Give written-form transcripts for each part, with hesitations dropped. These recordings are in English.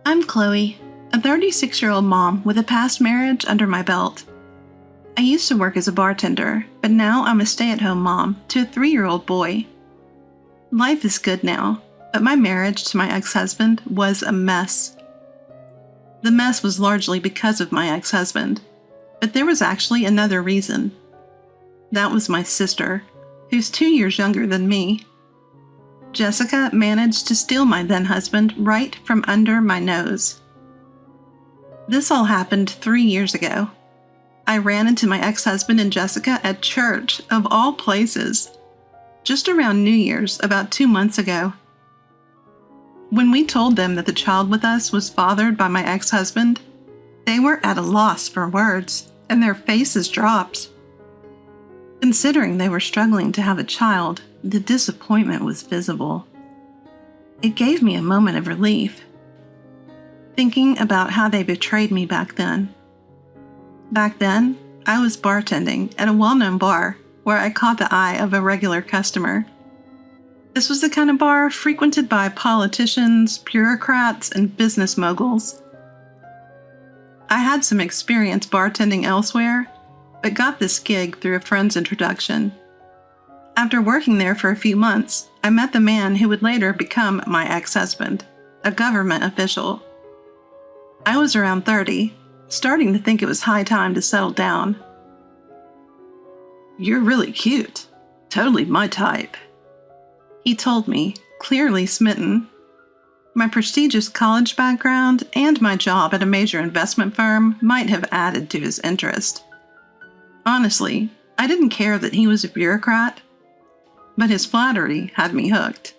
I'm Chloe, a 36-year-old mom with a past marriage under my belt. I used to work as a bartender, but now I'm a stay-at-home mom to a 3-year-old boy. Life is good now, but my marriage to my ex-husband was a mess. The mess was largely because of my ex-husband, but there was actually another reason. That was my sister, who's 2 years younger than me. Jessica managed to steal my then-husband right from under my nose. This all happened 3 years ago. I ran into my ex-husband and Jessica at church, of all places, just around New Year's about 2 months ago. When we told them that the child with us was fathered by my ex-husband, they were at a loss for words, and their faces dropped. Considering they were struggling to have a child, the disappointment was visible. It gave me a moment of relief, thinking about how they betrayed me back then. Back then, I was bartending at a well-known bar where I caught the eye of a regular customer. This was the kind of bar frequented by politicians, bureaucrats, and business moguls. I had some experience bartending elsewhere, but got this gig through a friend's introduction. After working there for a few months, I met the man who would later become my ex-husband, a government official. I was around 30, starting to think it was high time to settle down. "You're really cute. Totally my type," he told me, clearly smitten. My prestigious college background and my job at a major investment firm might have added to his interest. Honestly, I didn't care that he was a bureaucrat, but his flattery had me hooked.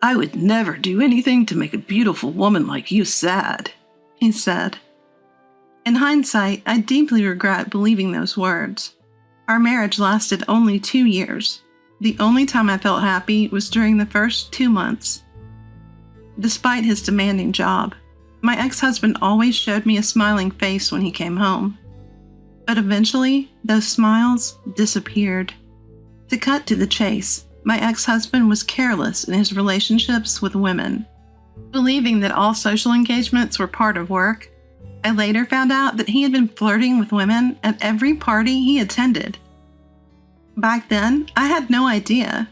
"I would never do anything to make a beautiful woman like you sad," he said. In hindsight, I deeply regret believing those words. Our marriage lasted only 2 years. The only time I felt happy was during the first 2 months. Despite his demanding job, my ex-husband always showed me a smiling face when he came home. But eventually, those smiles disappeared. To cut to the chase, my ex-husband was careless in his relationships with women. Believing that all social engagements were part of work, I later found out that he had been flirting with women at every party he attended. Back then, I had no idea.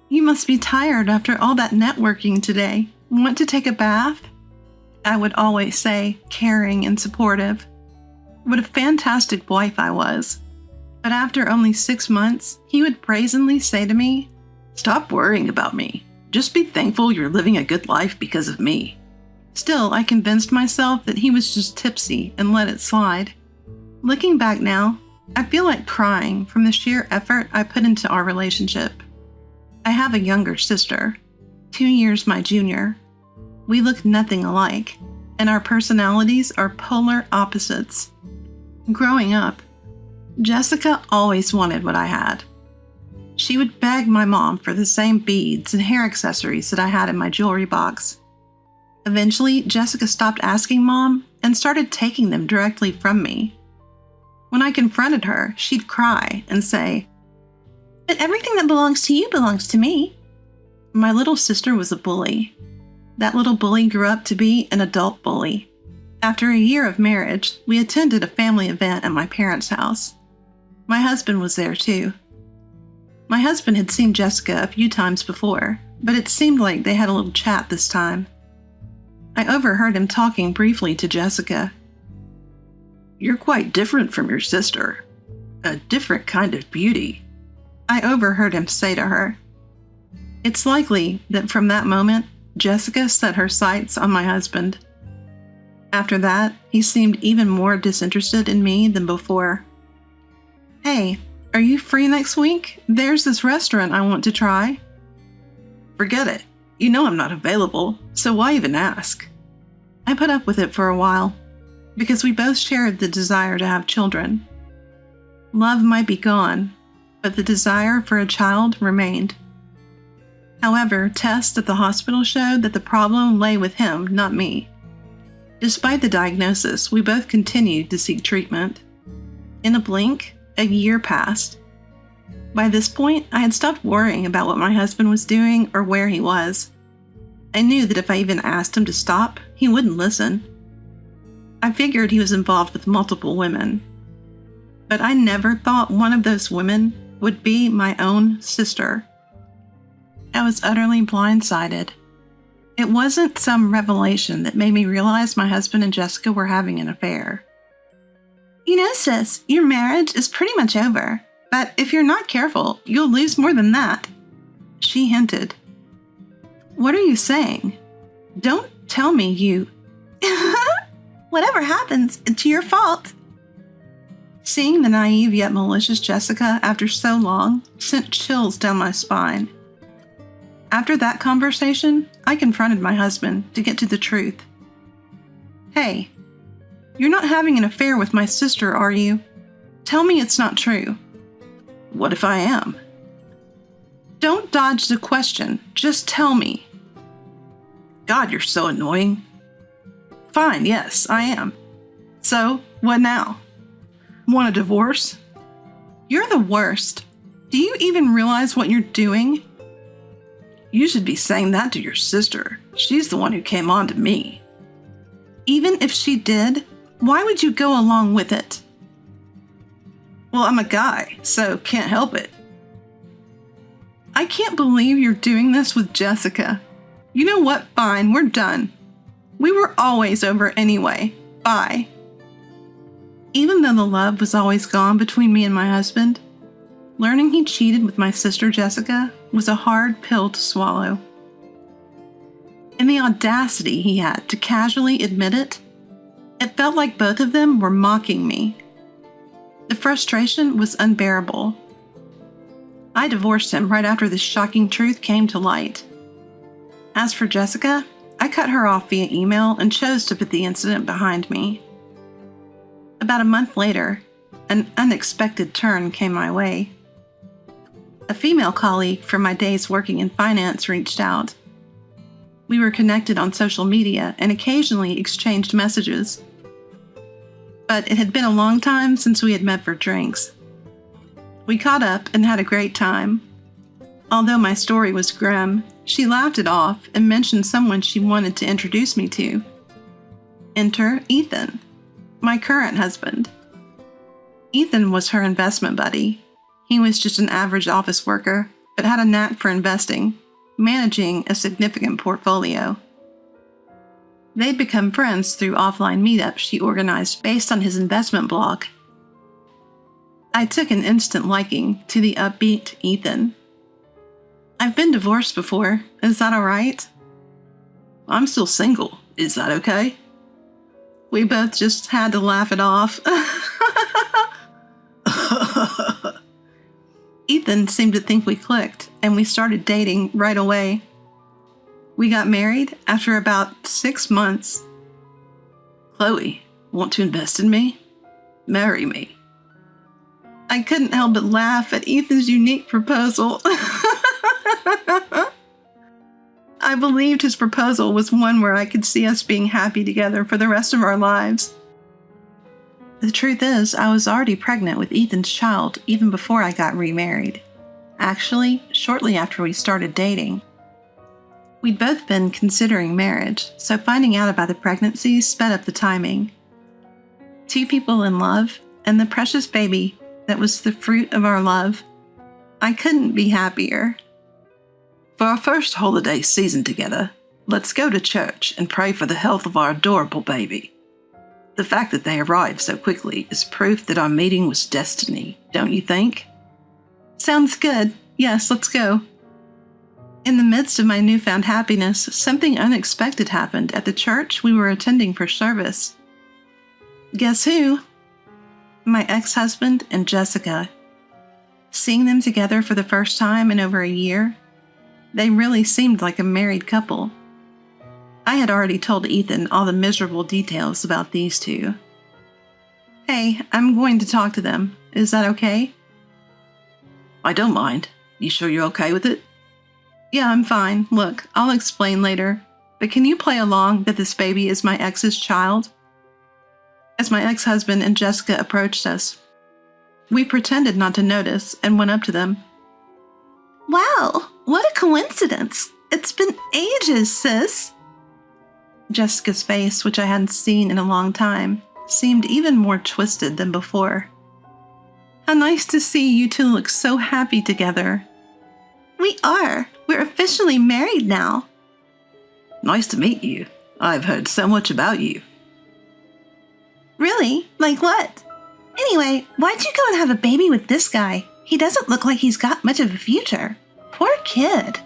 "You must be tired after all that networking today. Want to take a bath?" I would always say, caring and supportive. What a fantastic wife I was. But after only 6 months, he would brazenly say to me, "Stop worrying about me. Just be thankful you're living a good life because of me." Still, I convinced myself that he was just tipsy and let it slide. Looking back now, I feel like crying from the sheer effort I put into our relationship. I have a younger sister, 2 years my junior. We look nothing alike, and our personalities are polar opposites. Growing up, Jessica always wanted what I had. She would beg my mom for the same beads and hair accessories that I had in my jewelry box. Eventually, Jessica stopped asking Mom and started taking them directly from me. When I confronted her, she'd cry and say, "But everything that belongs to you belongs to me." My little sister was a bully. That little bully grew up to be an adult bully. After a year of marriage, we attended a family event at my parents' house. My husband was there too. My husband had seen Jessica a few times before, but it seemed like they had a little chat this time. I overheard him talking briefly to Jessica. "You're quite different from your sister. A different kind of beauty," I overheard him say to her. It's likely that from that moment, Jessica set her sights on my husband. After that, he seemed even more disinterested in me than before. "Hey, are you free next week? There's this restaurant I want to try." "Forget it. You know I'm not available, so why even ask?" I put up with it for a while, because we both shared the desire to have children. Love might be gone, but the desire for a child remained. However, tests at the hospital showed that the problem lay with him, not me. Despite the diagnosis, we both continued to seek treatment. In a blink, a year passed. By this point, I had stopped worrying about what my husband was doing or where he was. I knew that if I even asked him to stop, he wouldn't listen. I figured he was involved with multiple women. But I never thought one of those women would be my own sister. I was utterly blindsided. It wasn't some revelation that made me realize my husband and Jessica were having an affair. You know, sis, your marriage is pretty much over, but if you're not careful, you'll lose more than that, she hinted. What are you saying? Don't tell me you... Whatever happens, it's your fault. Seeing the naive yet malicious Jessica after so long sent chills down my spine. After that conversation, I confronted my husband to get to the truth. Hey, you're not having an affair with my sister, are you? Tell me it's not true. What if I am? Don't dodge the question. Just tell me. God, you're so annoying. Fine, yes, I am. So, what now? Want a divorce? You're the worst. Do you even realize what you're doing? You should be saying that to your sister. She's the one who came on to me. Even if she did, why would you go along with it? Well, I'm a guy, so can't help it. I can't believe you're doing this with Jessica. You know what? Fine, we're done. We were always over anyway. Bye. Even though the love was always gone between me and my husband, learning he cheated with my sister Jessica was a hard pill to swallow. And the audacity he had to casually admit it, it felt like both of them were mocking me. The frustration was unbearable. I divorced him right after this shocking truth came to light. As for Jessica, I cut her off via email and chose to put the incident behind me. About a month later, an unexpected turn came my way. A female colleague from my days working in finance reached out. We were connected on social media and occasionally exchanged messages. But it had been a long time since we had met for drinks. We caught up and had a great time. Although my story was grim, she laughed it off and mentioned someone she wanted to introduce me to. Enter Ethan, my current husband. Ethan was her investment buddy. He was just an average office worker, but had a knack for investing, managing a significant portfolio. They'd become friends through offline meetups she organized based on his investment blog. I took an instant liking to the upbeat Ethan. I've been divorced before. Is that all right? I'm still single. Is that okay? We both just had to laugh it off. Ethan seemed to think we clicked, and we started dating right away. We got married after about 6 months. Chloe, want to invest in me? Marry me. I couldn't help but laugh at Ethan's unique proposal. I believed his proposal was one where I could see us being happy together for the rest of our lives. The truth is, I was already pregnant with Ethan's child even before I got remarried. Actually, shortly after we started dating. We'd both been considering marriage, so finding out about the pregnancy sped up the timing. 2 people in love, and the precious baby that was the fruit of our love. I couldn't be happier. For our first holiday season together, let's go to church and pray for the health of our adorable baby. The fact that they arrived so quickly is proof that our meeting was destiny, don't you think? Sounds good. Yes, let's go. In the midst of my newfound happiness, something unexpected happened at the church we were attending for service. Guess who? My ex-husband and Jessica. Seeing them together for the first time in over a year, they really seemed like a married couple. I had already told Ethan all the miserable details about these two. Hey, I'm going to talk to them. Is that okay? I don't mind. You sure you're okay with it? Yeah, I'm fine. Look, I'll explain later. But can you play along that this baby is my ex's child? As my ex-husband and Jessica approached us, we pretended not to notice and went up to them. Wow, what a coincidence. It's been ages, sis. Jessica's face, which I hadn't seen in a long time, seemed even more twisted than before. How nice to see you two look so happy together. We are. We're officially married now. Nice to meet you. I've heard so much about you. Really? Like what? Anyway, why'd you go and have a baby with this guy? He doesn't look like he's got much of a future. Poor kid.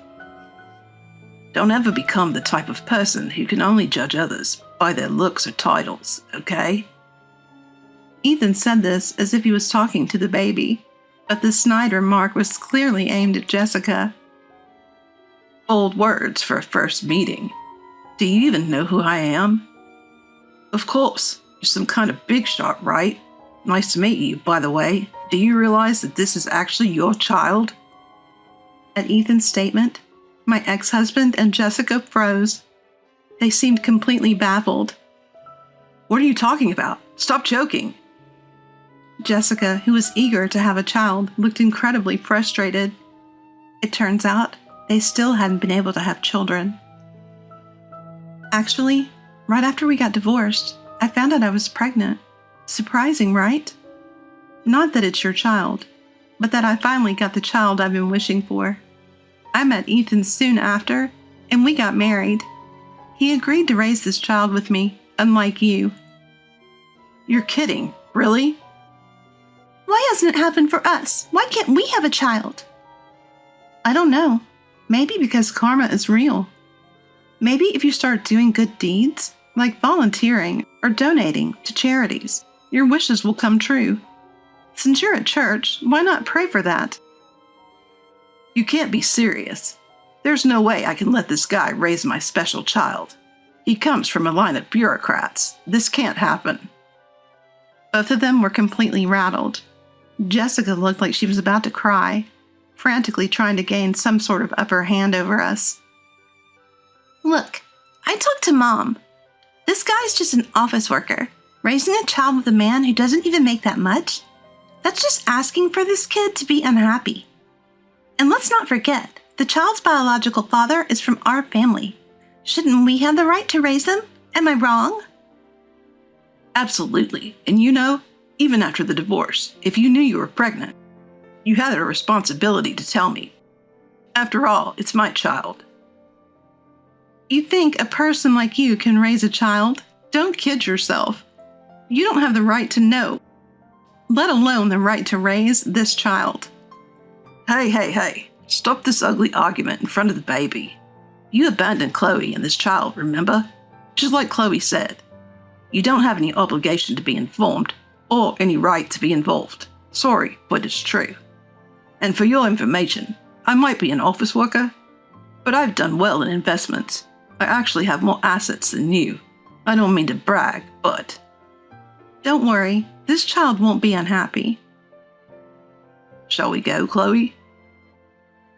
Don't ever become the type of person who can only judge others by their looks or titles, okay? Ethan said this as if he was talking to the baby, but the snide remark was clearly aimed at Jessica. Bold words for a first meeting. Do you even know who I am? Of course, you're some kind of big shot, right? Nice to meet you, by the way. Do you realize that this is actually your child? At Ethan's statement, my ex-husband and Jessica froze. They seemed completely baffled. What are you talking about? Stop joking. Jessica, who was eager to have a child, looked incredibly frustrated. It turns out they still hadn't been able to have children. Actually, right after we got divorced, I found out I was pregnant. Surprising, right? Not that it's your child, but that I finally got the child I've been wishing for. I met Ethan soon after, and we got married. He agreed to raise this child with me, unlike you. You're kidding, really? Why hasn't it happened for us? Why can't we have a child? I don't know. Maybe because karma is real. Maybe if you start doing good deeds, like volunteering or donating to charities, your wishes will come true. Since you're at church, why not pray for that? You can't be serious. There's no way I can let this guy raise my special child. He comes from a line of bureaucrats. This can't happen. Both of them were completely rattled. Jessica looked like she was about to cry, frantically trying to gain some sort of upper hand over us. Look, I talked to Mom. This guy's just an office worker, raising a child with a man who doesn't even make that much. That's just asking for this kid to be unhappy. And let's not forget, the child's biological father is from our family. Shouldn't we have the right to raise them? Am I wrong? Absolutely. And you know, even after the divorce, if you knew you were pregnant, you had a responsibility to tell me. After all, it's my child. You think a person like you can raise a child? Don't kid yourself. You don't have the right to know, let alone the right to raise this child. Hey. Stop this ugly argument in front of the baby. You abandoned Chloe and this child, remember? Just like Chloe said. You don't have any obligation to be informed or any right to be involved. Sorry, but it's true. And for your information, I might be an office worker, but I've done well in investments. I actually have more assets than you. I don't mean to brag, but... Don't worry, this child won't be unhappy. Shall we go, Chloe?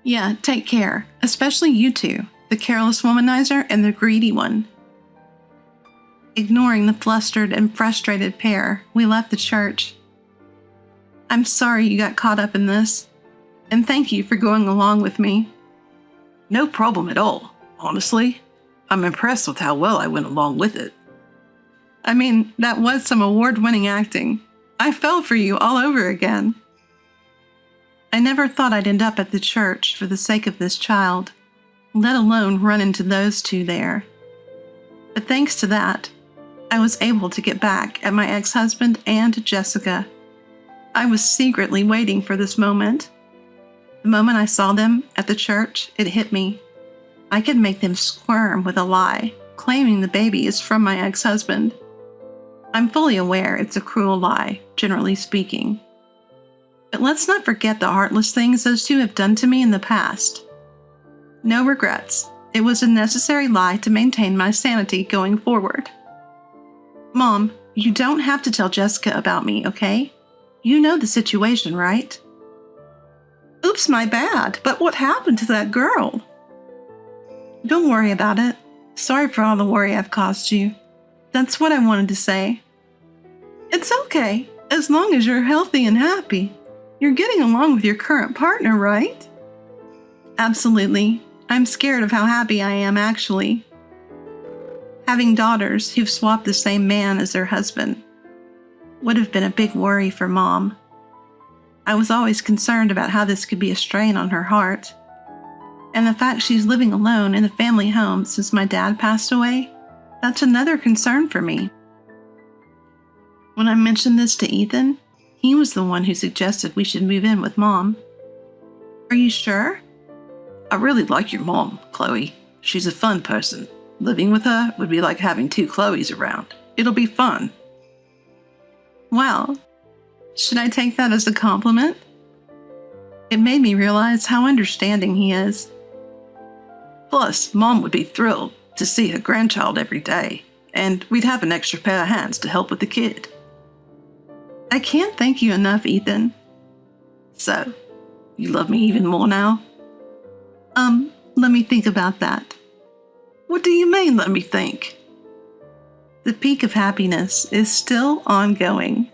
Yeah, take care, especially you two, the careless womanizer and the greedy one. Ignoring the flustered and frustrated pair, we left the church. I'm sorry you got caught up in this, and thank you for going along with me. No problem at all, honestly. I'm impressed with how well I went along with it. I mean, that was some award-winning acting. I fell for you all over again. I never thought I'd end up at the church for the sake of this child, let alone run into those two there. But thanks to that, I was able to get back at my ex-husband and Jessica. I was secretly waiting for this moment. The moment I saw them at the church, it hit me. I could make them squirm with a lie, claiming the baby is from my ex-husband. I'm fully aware it's a cruel lie, generally speaking. But let's not forget the heartless things those two have done to me in the past. No regrets. It was a necessary lie to maintain my sanity going forward. Mom, you don't have to tell Jessica about me, okay? You know the situation, right? Oops, my bad, but what happened to that girl? Don't worry about it. Sorry for all the worry I've caused you. That's what I wanted to say. It's okay, as long as you're healthy and happy. You're getting along with your current partner, right? Absolutely. I'm scared of how happy I am, actually. Having daughters who've swapped the same man as their husband would have been a big worry for Mom. I was always concerned about how this could be a strain on her heart. And the fact she's living alone in the family home since my dad passed away, that's another concern for me. When I mentioned this to Ethan, he was the one who suggested we should move in with Mom. Are you sure? I really like your mom, Chloe. She's a fun person. Living with her would be like having two Chloes around. It'll be fun. Well, should I take that as a compliment? It made me realize how understanding he is. Plus, Mom would be thrilled to see her grandchild every day, and we'd have an extra pair of hands to help with the kid. I can't thank you enough, Ethan. So, you love me even more now? Let me think about that. What do you mean, let me think? The peak of happiness is still ongoing.